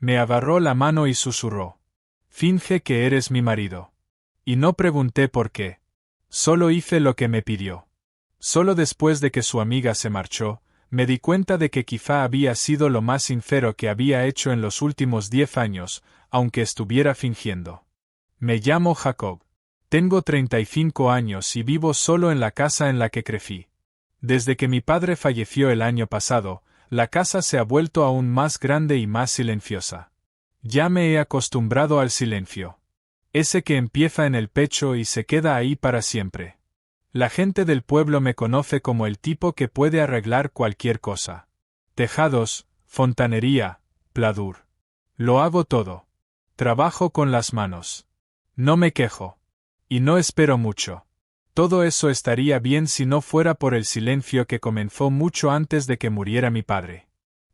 Me agarró la mano y susurró. Finge que eres mi marido. Y no pregunté por qué. Solo hice lo que me pidió. Solo después de que su amiga se marchó, me di cuenta de que quizá había sido lo más sincero que había hecho en los últimos 10 años, aunque estuviera fingiendo. Me llamo Jacob. Tengo 35 años y vivo solo en la casa en la que crecí. Desde que mi padre falleció el año pasado, la casa se ha vuelto aún más grande y más silenciosa. Ya me he acostumbrado al silencio. Ese que empieza en el pecho y se queda ahí para siempre. La gente del pueblo me conoce como el tipo que puede arreglar cualquier cosa. Tejados, fontanería, pladur. Lo hago todo. Trabajo con las manos. No me quejo. Y no espero mucho. Todo eso estaría bien si no fuera por el silencio que comenzó mucho antes de que muriera mi padre.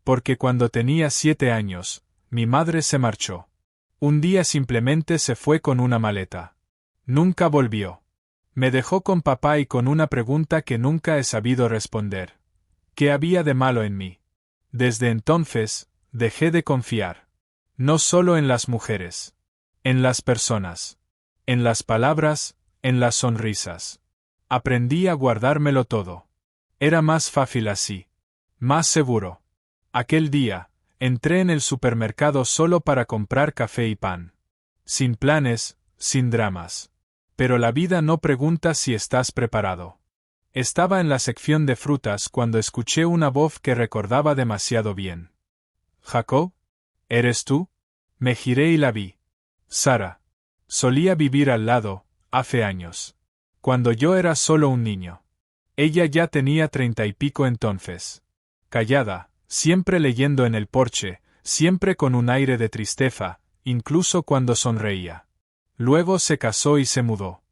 Porque cuando tenía 7 años, mi madre se marchó. Un día simplemente se fue con una maleta. Nunca volvió. Me dejó con papá y con una pregunta que nunca he sabido responder. ¿Qué había de malo en mí? Desde entonces, dejé de confiar. No solo en las mujeres. En las personas. En las palabras, en las sonrisas. Aprendí a guardármelo todo. Era más fácil así. Más seguro. Aquel día, entré en el supermercado solo para comprar café y pan. Sin planes, sin dramas. Pero la vida no pregunta si estás preparado. Estaba en la sección de frutas cuando escuché una voz que recordaba demasiado bien. «¿Jacob? ¿Eres tú?» Me giré y la vi. Sara. Solía vivir al lado, hace años. Cuando yo era solo un niño. Ella ya tenía 30 y pico entonces. Callada, siempre leyendo en el porche, siempre con un aire de tristeza, incluso cuando sonreía. Luego se casó y se mudó.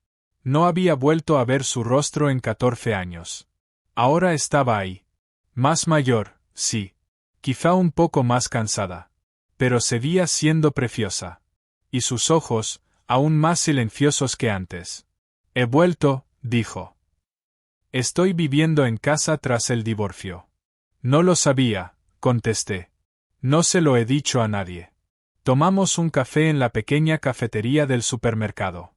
No había vuelto a ver su rostro en 14 años. Ahora estaba ahí. Más mayor, sí. Quizá un poco más cansada. Pero seguía siendo preciosa. Y sus ojos, aún más silenciosos que antes. He vuelto, dijo. Estoy viviendo en casa tras el divorcio. No lo sabía, contesté. No se lo he dicho a nadie. Tomamos un café en la pequeña cafetería del supermercado.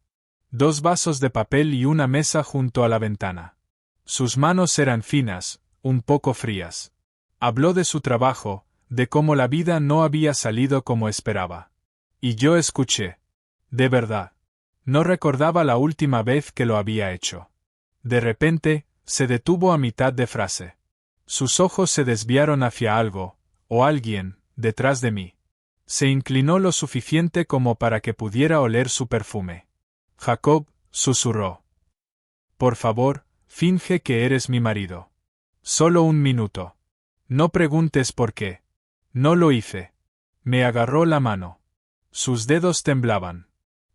2 vasos de papel y una mesa junto a la ventana. Sus manos eran finas, un poco frías. Habló de su trabajo, de cómo la vida no había salido como esperaba. Y yo escuché. De verdad. No recordaba la última vez que lo había hecho. De repente, se detuvo a mitad de frase. Sus ojos se desviaron hacia algo, o alguien, detrás de mí. Se inclinó lo suficiente como para que pudiera oler su perfume. Jacob, susurró. Por favor, finge que eres mi marido. Solo un minuto. No preguntes por qué. No lo hice. Me agarró la mano. Sus dedos temblaban.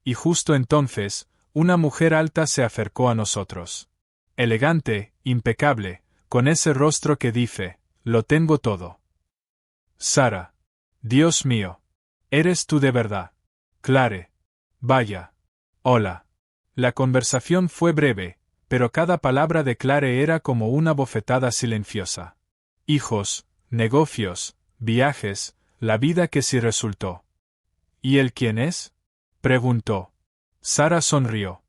Y justo entonces, una mujer alta se acercó a nosotros. Elegante, impecable, con ese rostro que dice, lo tengo todo. Sara. Dios mío. ¿Eres tú de verdad? Clare. Vaya. Hola. La conversación fue breve, pero cada palabra de Clare era como una bofetada silenciosa. Hijos, negocios, viajes, la vida que sí resultó. ¿Y él quién es? Preguntó. Sara sonrió.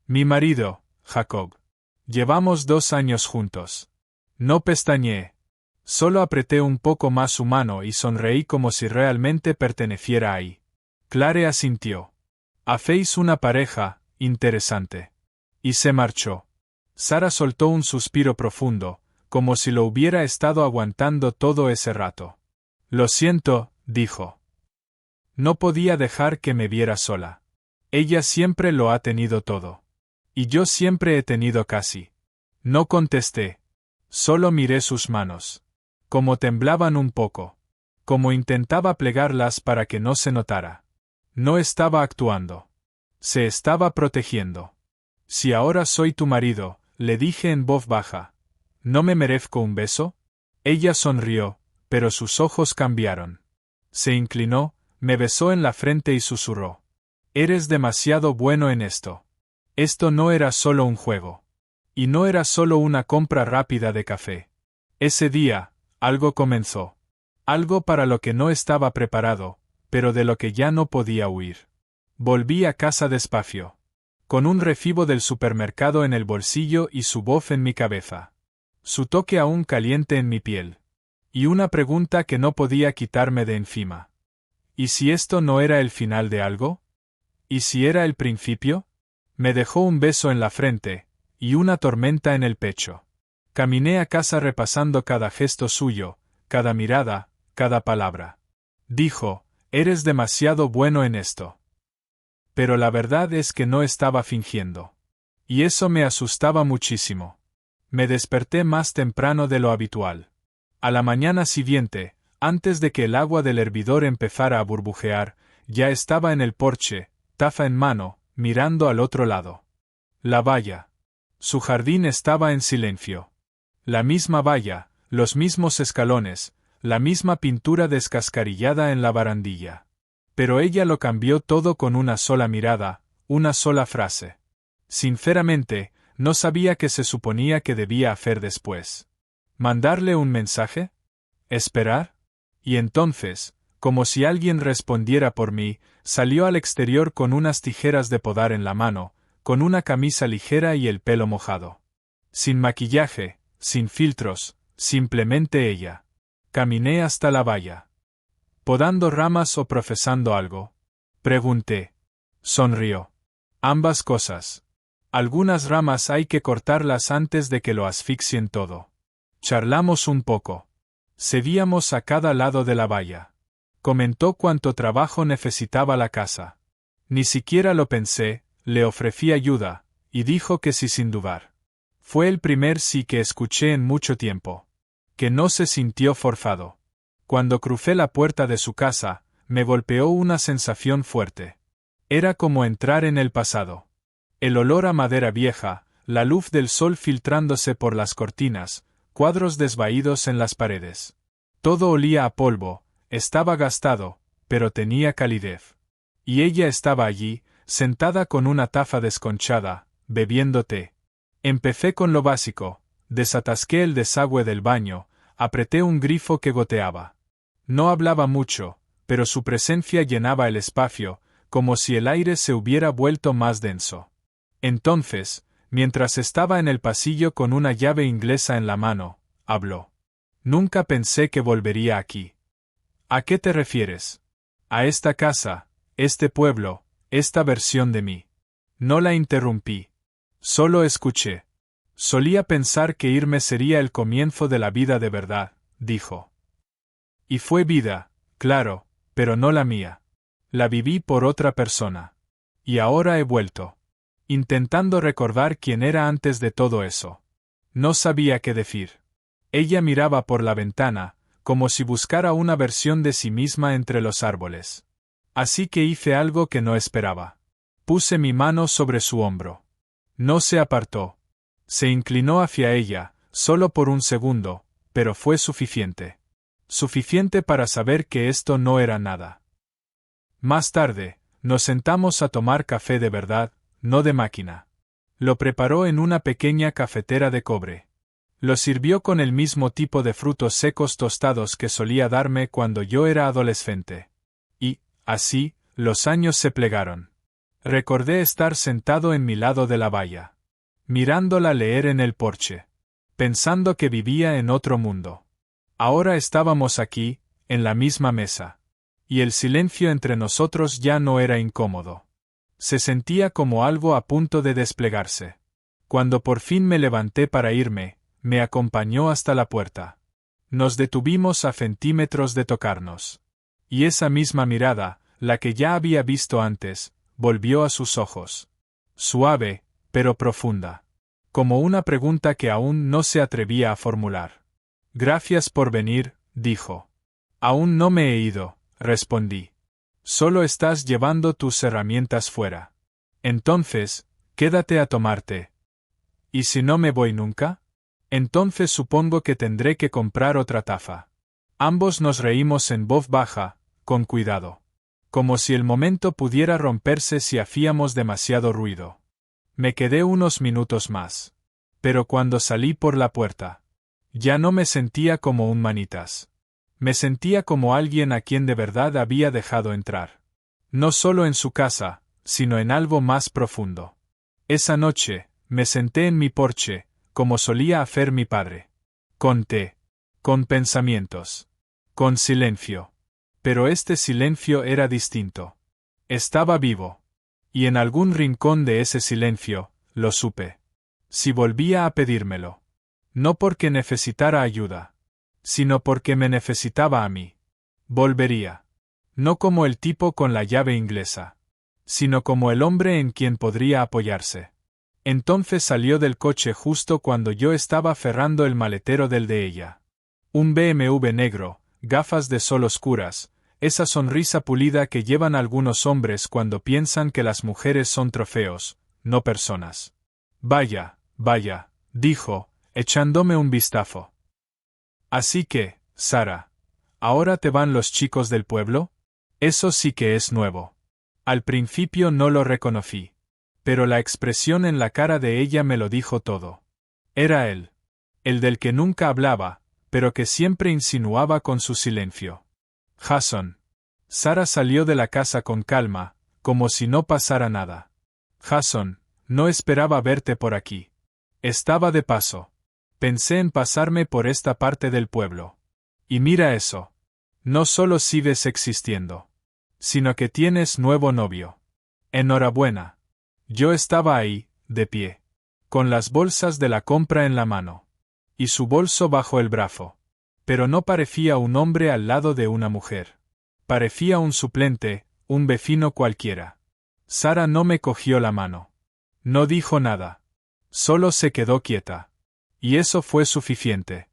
Mi marido, Jacob. Llevamos 2 años juntos. No pestañeé. Solo apreté un poco más su mano y sonreí como si realmente perteneciera ahí. Clare asintió. Hacéis una pareja, interesante. Y se marchó. Sara soltó un suspiro profundo, como si lo hubiera estado aguantando todo ese rato. Lo siento, dijo. No podía dejar que me viera sola. Ella siempre lo ha tenido todo. Y yo siempre he tenido casi. No contesté. Solo miré sus manos. Como temblaban un poco. Como intentaba plegarlas para que no se notara. No estaba actuando. Se estaba protegiendo. Si ahora soy tu marido, le dije en voz baja. ¿No me merezco un beso? Ella sonrió, pero sus ojos cambiaron. Se inclinó, me besó en la frente y susurró. Eres demasiado bueno en esto. Esto no era solo un juego. Y no era solo una compra rápida de café. Ese día, algo comenzó. Algo para lo que no estaba preparado, pero de lo que ya no podía huir. Volví a casa despacio, con un recibo del supermercado en el bolsillo y su voz en mi cabeza. Su toque aún caliente en mi piel. Y una pregunta que no podía quitarme de encima. ¿Y si esto no era el final de algo? ¿Y si era el principio? Me dejó un beso en la frente, y una tormenta en el pecho. Caminé a casa repasando cada gesto suyo, cada mirada, cada palabra. Dijo, eres demasiado bueno en esto. Pero la verdad es que no estaba fingiendo. Y eso me asustaba muchísimo. Me desperté más temprano de lo habitual. A la mañana siguiente, antes de que el agua del hervidor empezara a burbujear, ya estaba en el porche, taza en mano, mirando al otro lado. La valla. Su jardín estaba en silencio. La misma valla, los mismos escalones, la misma pintura descascarillada en la barandilla. Pero ella lo cambió todo con una sola mirada, una sola frase. Sinceramente, no sabía qué se suponía que debía hacer después. ¿Mandarle un mensaje? ¿Esperar? Y entonces, como si alguien respondiera por mí, salió al exterior con unas tijeras de podar en la mano, con una camisa ligera y el pelo mojado. Sin maquillaje, sin filtros, simplemente ella. Caminé hasta la valla. ¿Podando ramas o profesando algo? Pregunté. Sonrió. Ambas cosas. Algunas ramas hay que cortarlas antes de que lo asfixien todo. Charlamos un poco. Seguíamos a cada lado de la valla. Comentó cuánto trabajo necesitaba la casa. Ni siquiera lo pensé, le ofrecí ayuda, y dijo que sí sin dudar. Fue el primer sí que escuché en mucho tiempo. Que no se sintió forzado. Cuando crucé la puerta de su casa, me golpeó una sensación fuerte. Era como entrar en el pasado. El olor a madera vieja, la luz del sol filtrándose por las cortinas, cuadros desvaídos en las paredes. Todo olía a polvo, estaba gastado, pero tenía calidez. Y ella estaba allí, sentada con una taza desconchada, bebiendo té. Empecé con lo básico, desatasqué el desagüe del baño, apreté un grifo que goteaba. No hablaba mucho, pero su presencia llenaba el espacio, como si el aire se hubiera vuelto más denso. Entonces, mientras estaba en el pasillo con una llave inglesa en la mano, habló. Nunca pensé que volvería aquí. ¿A qué te refieres? A esta casa, este pueblo, esta versión de mí. No la interrumpí. Solo escuché. Solía pensar que irme sería el comienzo de la vida de verdad, dijo. Y fue vida, claro, pero no la mía. La viví por otra persona. Y ahora he vuelto. Intentando recordar quién era antes de todo eso. No sabía qué decir. Ella miraba por la ventana, como si buscara una versión de sí misma entre los árboles. Así que hice algo que no esperaba. Puse mi mano sobre su hombro. No se apartó. Se inclinó hacia ella, solo por un segundo, pero fue suficiente. Suficiente para saber que esto no era nada. Más tarde, nos sentamos a tomar café de verdad, no de máquina. Lo preparó en una pequeña cafetera de cobre. Lo sirvió con el mismo tipo de frutos secos tostados que solía darme cuando yo era adolescente. Y, así, los años se plegaron. Recordé estar sentado en mi lado de la valla, mirándola leer en el porche, pensando que vivía en otro mundo. Ahora estábamos aquí, en la misma mesa. Y el silencio entre nosotros ya no era incómodo. Se sentía como algo a punto de desplegarse. Cuando por fin me levanté para irme, me acompañó hasta la puerta. Nos detuvimos a centímetros de tocarnos. Y esa misma mirada, la que ya había visto antes, volvió a sus ojos. Suave, pero profunda. Como una pregunta que aún no se atrevía a formular. Gracias por venir, dijo. Aún no me he ido, respondí. Solo estás llevando tus herramientas fuera. Entonces, quédate a tomarte. ¿Y si no me voy nunca? Entonces supongo que tendré que comprar otra taza. Ambos nos reímos en voz baja, con cuidado. Como si el momento pudiera romperse si hacíamos demasiado ruido. Me quedé unos minutos más. Pero cuando salí por la puerta, ya no me sentía como un manitas. Me sentía como alguien a quien de verdad había dejado entrar. No solo en su casa, sino en algo más profundo. Esa noche, me senté en mi porche, como solía hacer mi padre. Con té. Con pensamientos. Con silencio. Pero este silencio era distinto. Estaba vivo. Y en algún rincón de ese silencio, lo supe. Si volvía a pedírmelo. No porque necesitara ayuda, sino porque me necesitaba a mí. Volvería. No como el tipo con la llave inglesa, sino como el hombre en quien podría apoyarse. Entonces salió del coche justo cuando yo estaba cerrando el maletero del de ella. Un BMW negro, gafas de sol oscuras, esa sonrisa pulida que llevan algunos hombres cuando piensan que las mujeres son trofeos, no personas. Vaya, vaya, dijo, echándome un vistazo. Así que, Sara, ¿ahora te van los chicos del pueblo? Eso sí que es nuevo. Al principio no lo reconocí. Pero la expresión en la cara de ella me lo dijo todo. Era él. El del que nunca hablaba, pero que siempre insinuaba con su silencio. Jason. Sara salió de la casa con calma, como si no pasara nada. Jason, no esperaba verte por aquí. Estaba de paso. Pensé en pasarme por esta parte del pueblo. Y mira eso. No solo sigues existiendo, sino que tienes nuevo novio. Enhorabuena. Yo estaba ahí, de pie, con las bolsas de la compra en la mano, y su bolso bajo el brazo. Pero no parecía un hombre al lado de una mujer. Parecía un suplente, un vecino cualquiera. Sara no me cogió la mano. No dijo nada. Solo se quedó quieta. Y eso fue suficiente.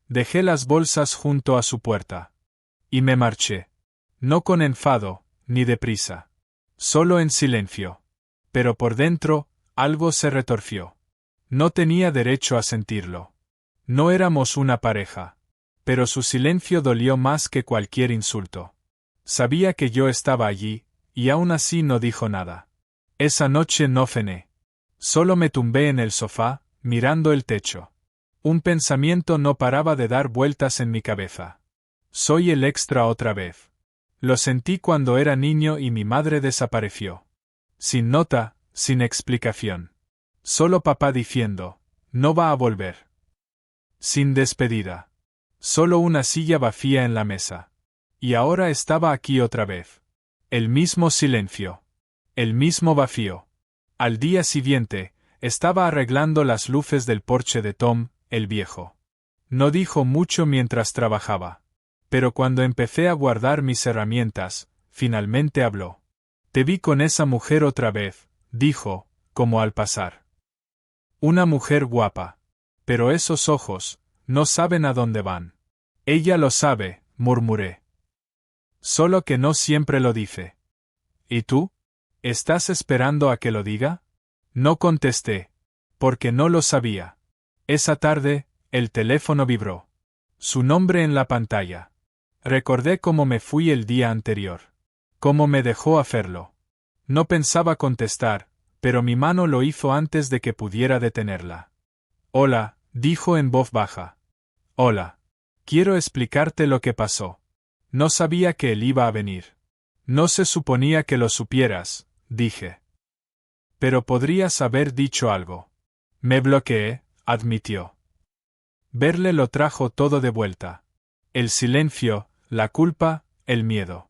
Dejé las bolsas junto a su puerta. Y me marché. No con enfado, ni deprisa. Solo en silencio. Pero por dentro, algo se retorció. No tenía derecho a sentirlo. No éramos una pareja. Pero su silencio dolió más que cualquier insulto. Sabía que yo estaba allí, y aún así no dijo nada. Esa noche no cené. Solo me tumbé en el sofá, mirando el techo. Un pensamiento no paraba de dar vueltas en mi cabeza. Soy el extra otra vez. Lo sentí cuando era niño y mi madre desapareció. Sin nota, sin explicación. Solo papá diciendo, no va a volver. Sin despedida. Solo una silla vacía en la mesa. Y ahora estaba aquí otra vez. El mismo silencio. El mismo vacío. Al día siguiente, estaba arreglando las luces del porche de Tom, el viejo. No dijo mucho mientras trabajaba. Pero cuando empecé a guardar mis herramientas, finalmente habló. Te vi con esa mujer otra vez, dijo, como al pasar. Una mujer guapa. Pero esos ojos, no saben a dónde van. Ella lo sabe, murmuré. Solo que no siempre lo dice. ¿Y tú? ¿Estás esperando a que lo diga? No contesté, porque no lo sabía. Esa tarde, el teléfono vibró. Su nombre en la pantalla. Recordé cómo me fui el día anterior. Cómo me dejó hacerlo. No pensaba contestar, pero mi mano lo hizo antes de que pudiera detenerla. Hola, dijo en voz baja. Hola. Quiero explicarte lo que pasó. No sabía que él iba a venir. No se suponía que lo supieras, dije. Pero podrías haber dicho algo. Me bloqueé, admitió. Verle lo trajo todo de vuelta. El silencio, la culpa, el miedo.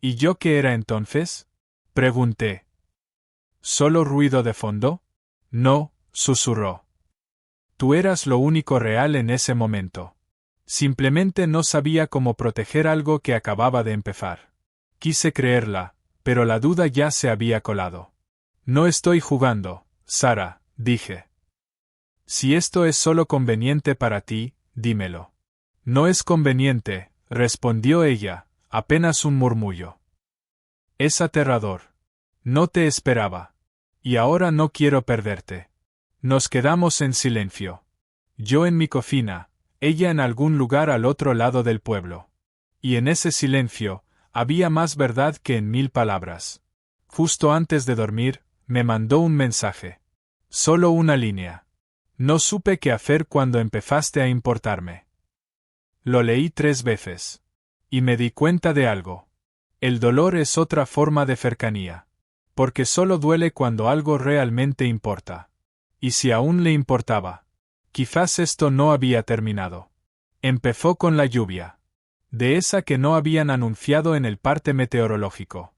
¿Y yo qué era entonces? Pregunté. ¿Solo ruido de fondo? No, susurró. Tú eras lo único real en ese momento. Simplemente no sabía cómo proteger algo que acababa de empezar. Quise creerla, pero la duda ya se había colado. No estoy jugando, Sara, dije. Si esto es solo conveniente para ti, dímelo. No es conveniente, respondió ella, apenas un murmullo. Es aterrador. No te esperaba. Y ahora no quiero perderte. Nos quedamos en silencio. Yo en mi cocina, ella en algún lugar al otro lado del pueblo. Y en ese silencio, había más verdad que en 1000 palabras. Justo antes de dormir, me mandó un mensaje. Solo una línea. No supe qué hacer cuando empezaste a importarme. Lo leí 3 veces. Y me di cuenta de algo. El dolor es otra forma de cercanía. Porque solo duele cuando algo realmente importa. Y si aún le importaba. Quizás esto no había terminado. Empezó con la lluvia. De esa que no habían anunciado en el parte meteorológico.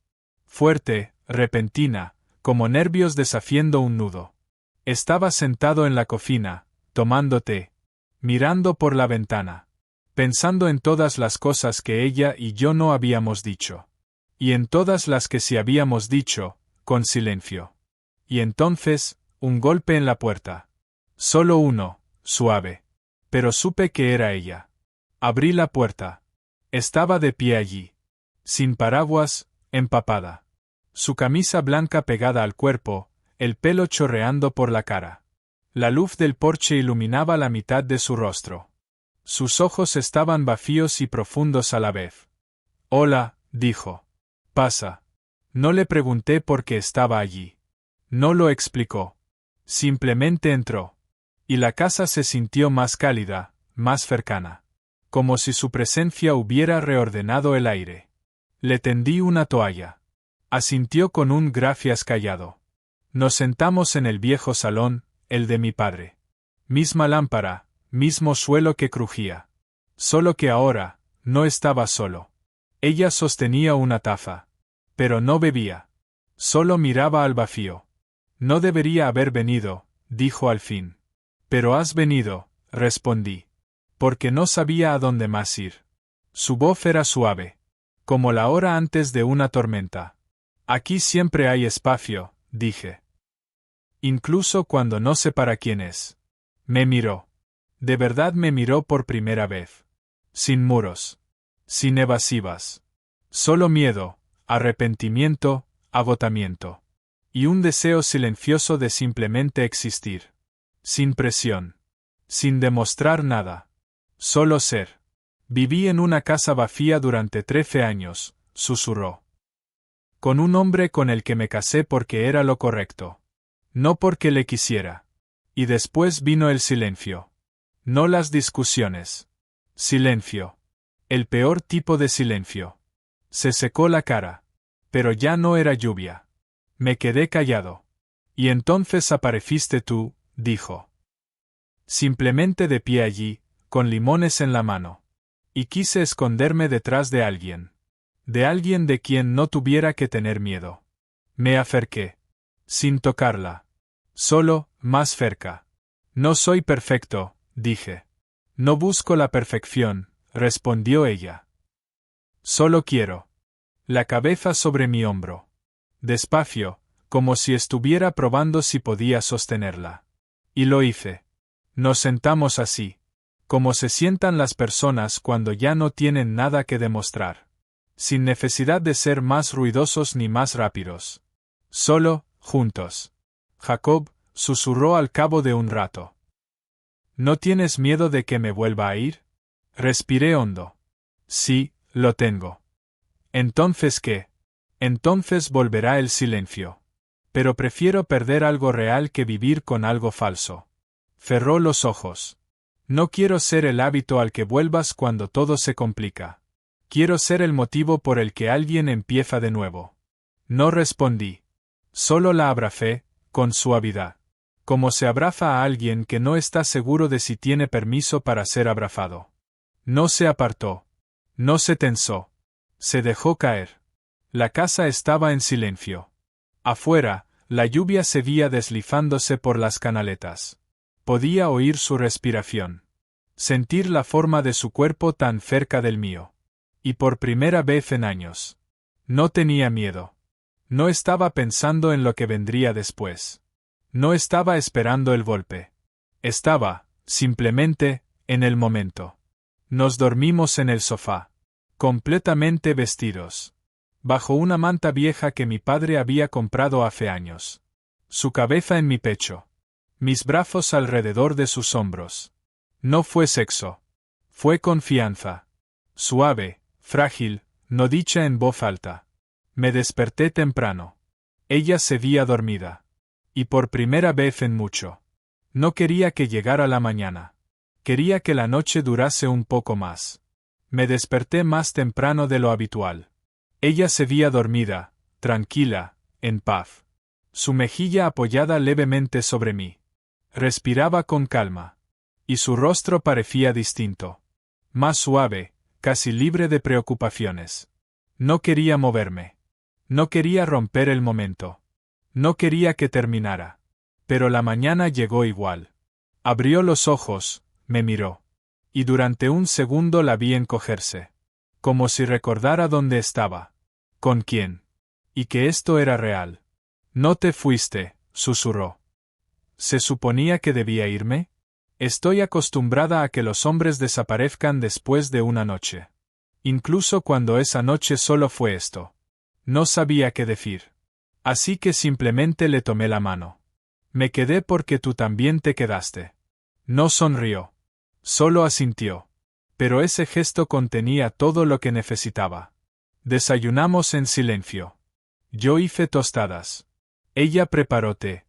Fuerte, repentina, como nervios deshaciendo un nudo. Estaba sentado en la cocina, tomando té, mirando por la ventana, pensando en todas las cosas que ella y yo no habíamos dicho. Y en todas las que sí habíamos dicho, con silencio. Y entonces, un golpe en la puerta. Solo uno, suave. Pero supe que era ella. Abrí la puerta. Estaba de pie allí. Sin paraguas, empapada. Su camisa blanca pegada al cuerpo, el pelo chorreando por la cara. La luz del porche iluminaba la mitad de su rostro. Sus ojos estaban vacíos y profundos a la vez. Hola, dijo. Pasa. No le pregunté por qué estaba allí. No lo explicó. Simplemente entró. Y la casa se sintió más cálida, más cercana. Como si su presencia hubiera reordenado el aire. Le tendí una toalla. Asintió con un gracias callado. Nos sentamos en el viejo salón, el de mi padre. Misma lámpara, mismo suelo que crujía. Solo que ahora, no estaba solo. Ella sostenía una taza. Pero no bebía. Solo miraba al vacío. No debería haber venido, dijo al fin. Pero has venido, respondí. Porque no sabía a dónde más ir. Su voz era suave. Como la hora antes de una tormenta. Aquí siempre hay espacio, dije. Incluso cuando no sé para quién es. Me miró. De verdad me miró por primera vez. Sin muros. Sin evasivas. Solo miedo, arrepentimiento, agotamiento. Y un deseo silencioso de simplemente existir. Sin presión. Sin demostrar nada. Solo ser. Viví en una casa vacía durante 13 años, susurró. Con un hombre con el que me casé porque era lo correcto. No porque le quisiera. Y después vino el silencio. No las discusiones. Silencio. El peor tipo de silencio. Se secó la cara. Pero ya no era lluvia. Me quedé callado. Y entonces apareciste tú, dijo. Simplemente de pie allí, con limones en la mano. Y quise esconderme detrás de alguien. De alguien de quien no tuviera que tener miedo. Me acerqué. Sin tocarla. Solo, más cerca. No soy perfecto, dije. No busco la perfección, respondió ella. Solo quiero. La cabeza sobre mi hombro. Despacio, como si estuviera probando si podía sostenerla. Y lo hice. Nos sentamos así. Como se sientan las personas cuando ya no tienen nada que demostrar. Sin necesidad de ser más ruidosos ni más rápidos. Solo, juntos. Jacob, susurró al cabo de un rato. ¿No tienes miedo de que me vuelva a ir? Respiré hondo. Sí, lo tengo. ¿Entonces qué? Entonces volverá el silencio. Pero prefiero perder algo real que vivir con algo falso. Cerró los ojos. No quiero ser el hábito al que vuelvas cuando todo se complica. Quiero ser el motivo por el que alguien empieza de nuevo. No respondí. Solo la abracé, con suavidad. Como se abraza a alguien que no está seguro de si tiene permiso para ser abrazado. No se apartó. No se tensó. Se dejó caer. La casa estaba en silencio. Afuera, la lluvia seguía deslizándose por las canaletas. Podía oír su respiración. Sentir la forma de su cuerpo tan cerca del mío. Y por primera vez en años. No tenía miedo. No estaba pensando en lo que vendría después. No estaba esperando el golpe. Estaba, simplemente, en el momento. Nos dormimos en el sofá. Completamente vestidos. Bajo una manta vieja que mi padre había comprado hace años. Su cabeza en mi pecho. Mis brazos alrededor de sus hombros. No fue sexo. Fue confianza. Suave, frágil, no dicha en voz alta. Me desperté temprano. Ella seguía dormida. Y por primera vez en mucho. No quería que llegara la mañana. Quería que la noche durase un poco más. Me desperté más temprano de lo habitual. Ella se veía dormida, tranquila, en paz. Su mejilla apoyada levemente sobre mí. Respiraba con calma. Y su rostro parecía distinto. Más suave, casi libre de preocupaciones. No quería moverme. No quería romper el momento. No quería que terminara. Pero la mañana llegó igual. Abrió los ojos, me miró. Y durante un segundo la vi encogerse. Como si recordara dónde estaba. ¿Con quién? Y que esto era real. No te fuiste, susurró. ¿Se suponía que debía irme? Estoy acostumbrada a que los hombres desaparezcan después de una noche. Incluso cuando esa noche solo fue esto. No sabía qué decir. Así que simplemente le tomé la mano. Me quedé porque tú también te quedaste. No sonrió. Solo asintió. Pero ese gesto contenía todo lo que necesitaba. Desayunamos en silencio. Yo hice tostadas. Ella preparó té.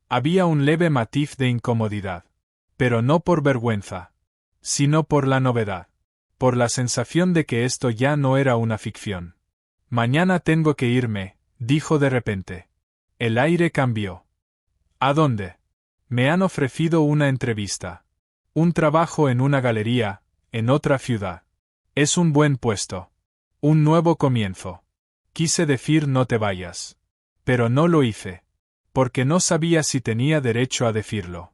Había un leve matiz de incomodidad. Pero no por vergüenza, sino por la novedad. Por la sensación de que esto ya no era una ficción. Mañana tengo que irme, dijo de repente. El aire cambió. ¿A dónde? Me han ofrecido una entrevista. Un trabajo en una galería, en otra ciudad. Es un buen puesto. Un nuevo comienzo. Quise decir no te vayas. Pero no lo hice. Porque no sabía si tenía derecho a decirlo.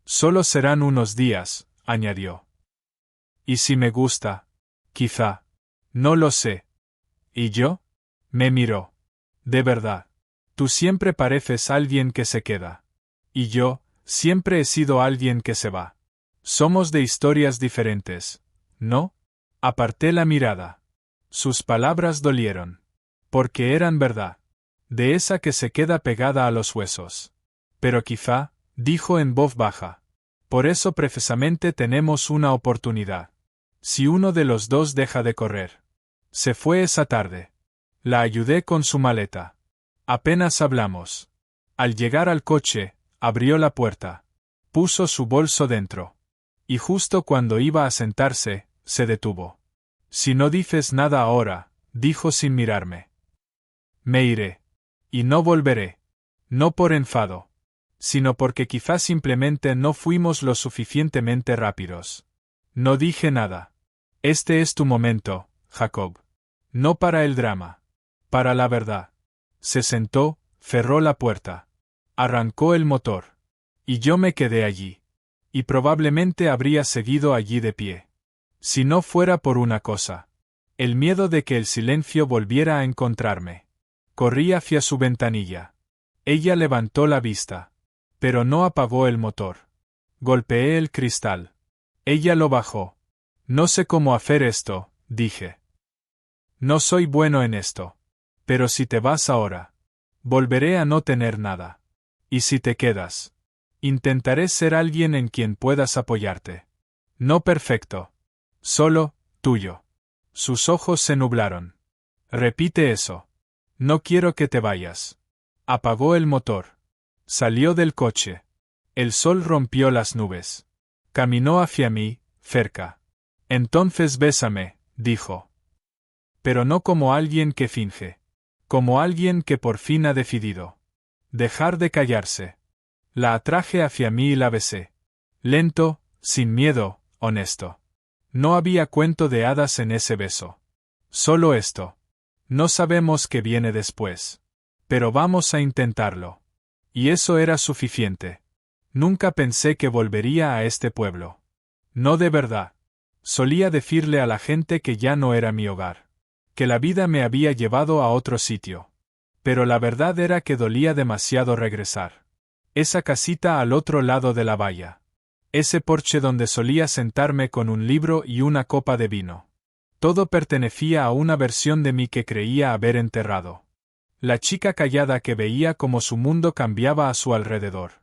Solo serán unos días, añadió. ¿Y si me gusta? Quizá. No lo sé. ¿Y yo? Me miró. De verdad. Tú siempre pareces alguien que se queda. Y yo, siempre he sido alguien que se va. Somos de historias diferentes, ¿no? Aparté la mirada. Sus palabras dolieron. Porque eran verdad. De esa que se queda pegada a los huesos. Pero quizá, dijo en voz baja. Por eso precisamente tenemos una oportunidad. Si uno de los dos deja de correr. Se fue esa tarde. La ayudé con su maleta. Apenas hablamos. Al llegar al coche, abrió la puerta. Puso su bolso dentro. Y justo cuando iba a sentarse, se detuvo. Si no dices nada ahora, dijo sin mirarme. Me iré. Y no volveré. No por enfado. Sino porque quizás simplemente no fuimos lo suficientemente rápidos. No dije nada. Este es tu momento, Jacob. No para el drama. Para la verdad. Se sentó, cerró la puerta. Arrancó el motor. Y yo me quedé allí. Y probablemente habría seguido allí de pie. Si no fuera por una cosa. El miedo de que el silencio volviera a encontrarme. Corrí hacia su ventanilla. Ella levantó la vista. Pero no apagó el motor. Golpeé el cristal. Ella lo bajó. No sé cómo hacer esto, dije. No soy bueno en esto. Pero si te vas ahora, volveré a no tener nada. Y si te quedas, intentaré ser alguien en quien puedas apoyarte. No perfecto. Solo, tuyo. Sus ojos se nublaron. Repite eso. No quiero que te vayas. Apagó el motor. Salió del coche. El sol rompió las nubes. Caminó hacia mí, cerca. Entonces bésame, dijo. Pero no como alguien que finge. Como alguien que por fin ha decidido. Dejar de callarse. La atraje hacia mí y la besé. Lento, sin miedo, honesto. No había cuento de hadas en ese beso. Solo esto. No sabemos qué viene después. Pero vamos a intentarlo. Y eso era suficiente. Nunca pensé que volvería a este pueblo. No de verdad. Solía decirle a la gente que ya no era mi hogar. Que la vida me había llevado a otro sitio. Pero la verdad era que dolía demasiado regresar. Esa casita al otro lado de la valla. Ese porche donde solía sentarme con un libro y una copa de vino. Todo pertenecía a una versión de mí que creía haber enterrado. La chica callada que veía cómo su mundo cambiaba a su alrededor.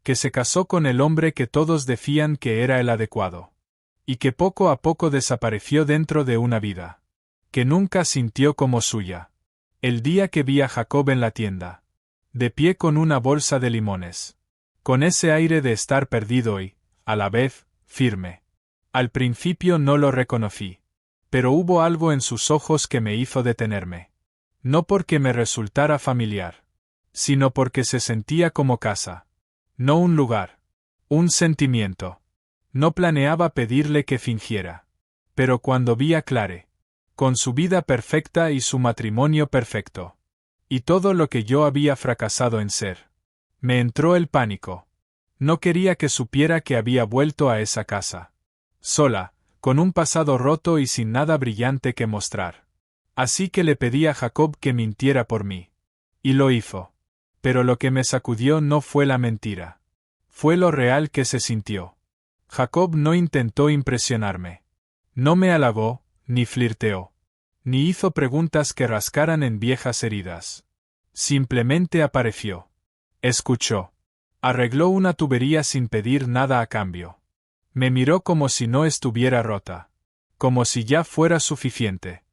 Que se casó con el hombre que todos decían que era el adecuado. Y que poco a poco desapareció dentro de una vida. Que nunca sintió como suya. El día que vi a Jacob en la tienda. De pie con una bolsa de limones. Con ese aire de estar perdido y, a la vez, firme. Al principio no lo reconocí. Pero hubo algo en sus ojos que me hizo detenerme. No porque me resultara familiar, sino porque se sentía como casa. No un lugar. Un sentimiento. No planeaba pedirle que fingiera. Pero cuando vi a Clare, con su vida perfecta y su matrimonio perfecto, y todo lo que yo había fracasado en ser, me entró el pánico. No quería que supiera que había vuelto a esa casa. Sola, con un pasado roto y sin nada brillante que mostrar. Así que le pedí a Jacob que mintiera por mí. Y lo hizo. Pero lo que me sacudió no fue la mentira. Fue lo real que se sintió. Jacob no intentó impresionarme. No me halagó, ni flirteó. Ni hizo preguntas que rascaran en viejas heridas. Simplemente apareció. Escuchó. Arregló una tubería sin pedir nada a cambio. Me miró como si no estuviera rota. Como si ya fuera suficiente.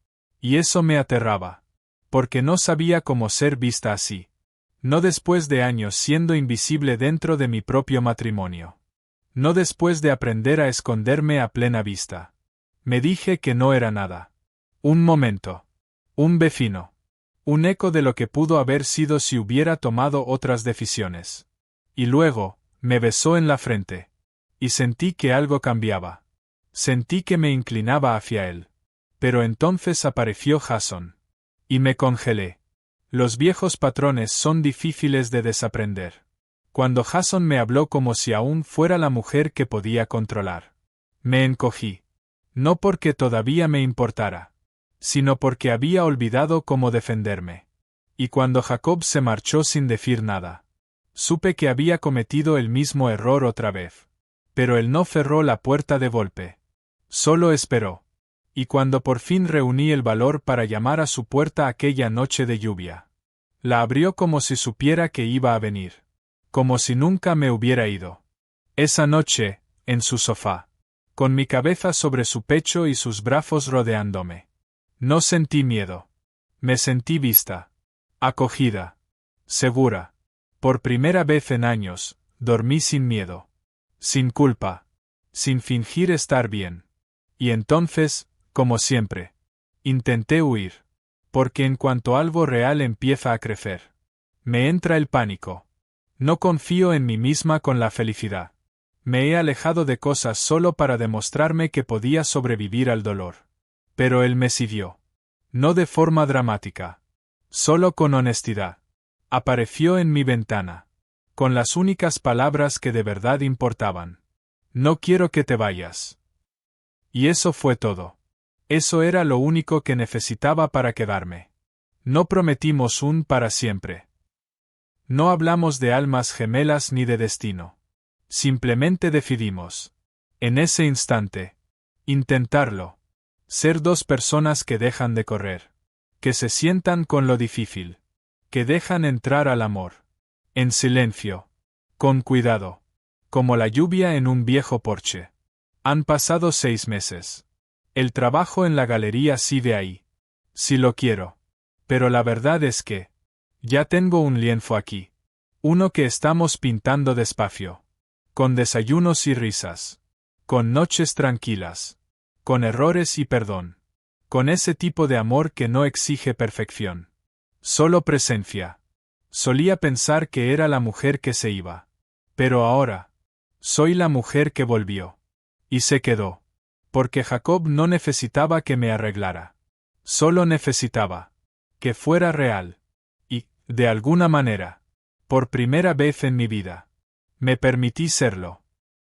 Y eso me aterraba. Porque no sabía cómo ser vista así. No después de años siendo invisible dentro de mi propio matrimonio. No después de aprender a esconderme a plena vista. Me dije que no era nada. Un momento. Un vecino. Un eco de lo que pudo haber sido si hubiera tomado otras decisiones. Y luego, me besó en la frente. Y sentí que algo cambiaba. Sentí que me inclinaba hacia él. Pero entonces apareció Jason. Y me congelé. Los viejos patrones son difíciles de desaprender. Cuando Jason me habló como si aún fuera la mujer que podía controlar. Me encogí. No porque todavía me importara, sino porque había olvidado cómo defenderme. Y cuando Jacob se marchó sin decir nada, supe que había cometido el mismo error otra vez. Pero él no cerró la puerta de golpe. Solo esperó. Y cuando por fin reuní el valor para llamar a su puerta aquella noche de lluvia, la abrió como si supiera que iba a venir. Como si nunca me hubiera ido. Esa noche, en su sofá, con mi cabeza sobre su pecho y sus brazos rodeándome. No sentí miedo. Me sentí vista. Acogida. Segura. Por primera vez en años, dormí sin miedo. Sin culpa. Sin fingir estar bien. Y entonces, como siempre, intenté huir. Porque en cuanto algo real empieza a crecer, me entra el pánico. No confío en mí misma con la felicidad. Me he alejado de cosas solo para demostrarme que podía sobrevivir al dolor. Pero él me siguió. No de forma dramática. Solo con honestidad. Apareció en mi ventana. Con las únicas palabras que de verdad importaban. No quiero que te vayas. Y eso fue todo. Eso era lo único que necesitaba para quedarme. No prometimos un para siempre. No hablamos de almas gemelas ni de destino. Simplemente decidimos. En ese instante. Intentarlo. Ser dos personas que dejan de correr. Que se sientan con lo difícil. Que dejan entrar al amor. En silencio. Con cuidado. Como la lluvia en un viejo porche. Han pasado 6 meses. El trabajo en la galería sigue ahí. Si lo quiero. Pero la verdad es que ya tengo un lienzo aquí. Uno que estamos pintando despacio. Con desayunos y risas. Con noches tranquilas. Con errores y perdón. Con ese tipo de amor que no exige perfección. Solo presencia. Solía pensar que era la mujer que se iba. Pero ahora, soy la mujer que volvió. Y se quedó. Porque Jacob no necesitaba que me arreglara. Solo necesitaba que fuera real. Y, de alguna manera, por primera vez en mi vida, me permití serlo.